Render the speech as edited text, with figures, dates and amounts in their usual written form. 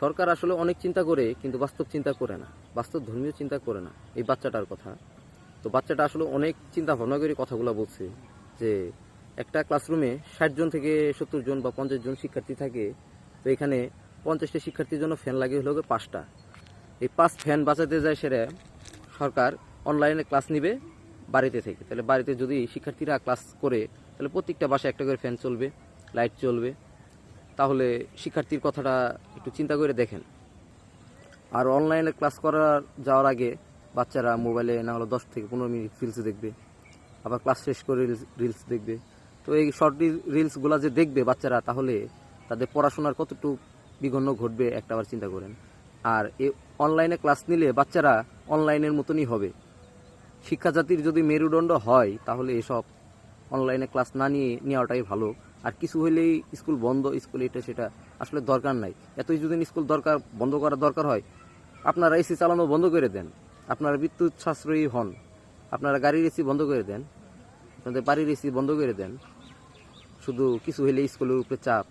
সরকার আসলে অনেক চিন্তা করে কিন্তু বাস্তব চিন্তা করে না, বাস্তব ধর্মীয় চিন্তা করে না। এই বাচ্চাটার কথা, তো বাচ্চাটা আসলে অনেক চিন্তা ভাবনা করে কথাগুলো বলছে যে একটা ক্লাসরুমে 60 জন থেকে 70 জন বা 50 জন শিক্ষার্থী থাকে, তো এখানে 50টা শিক্ষার্থীর জন্য ফ্যান লাগে হলো 5টা। এই 5 ফ্যান বাঁচাতে যায় সেটা সরকার অনলাইনে ক্লাস নিবে বাড়িতে থেকে। তাহলে বাড়িতে যদি শিক্ষার্থীরা ক্লাস করে তাহলে প্রত্যেকটা বাসায় একটা করে ফ্যান চলবে, লাইট চলবে। তাহলে শিক্ষার্থীর কথাটা একটু চিন্তা করে দেখেন। আর অনলাইনে ক্লাস করার যাওয়ার আগে বাচ্চারা মোবাইলে না হলে 10 থেকে 15 মিনিট রিলস দেখবে, আবার ক্লাস শেষ করে রিলস দেখবে। তো এই শর্ট রিলসগুলো যে দেখবে বাচ্চারা, তাহলে তাদের পড়াশোনার কতটুকু বিঘ্ন ঘটবে একটা আবার চিন্তা করেন। আর এই অনলাইনে ক্লাস নিলে বাচ্চারা অনলাইনের মতনই হবে। শিক্ষা জাতির যদি মেরুদণ্ড হয় তাহলে এসব অনলাইনে ক্লাস না নিয়ে নেওয়াটাই ভালো। আর কিছু হইলেই স্কুল বন্ধ, স্কুল এটা সেটা আসলে দরকার নাই। এতই যদি স্কুল বন্ধ করার দরকার হয়, আপনারা এসি চালানো বন্ধ করে দেন, আপনারা বিদ্যুৎ সাশ্রয়ী হন, আপনারা গাড়ির এসি বন্ধ করে দেন, আপনাদের বাড়ির এসি বন্ধ করে দেন। শুধু কিছু হইলে স্কুলের উপরে চাপ,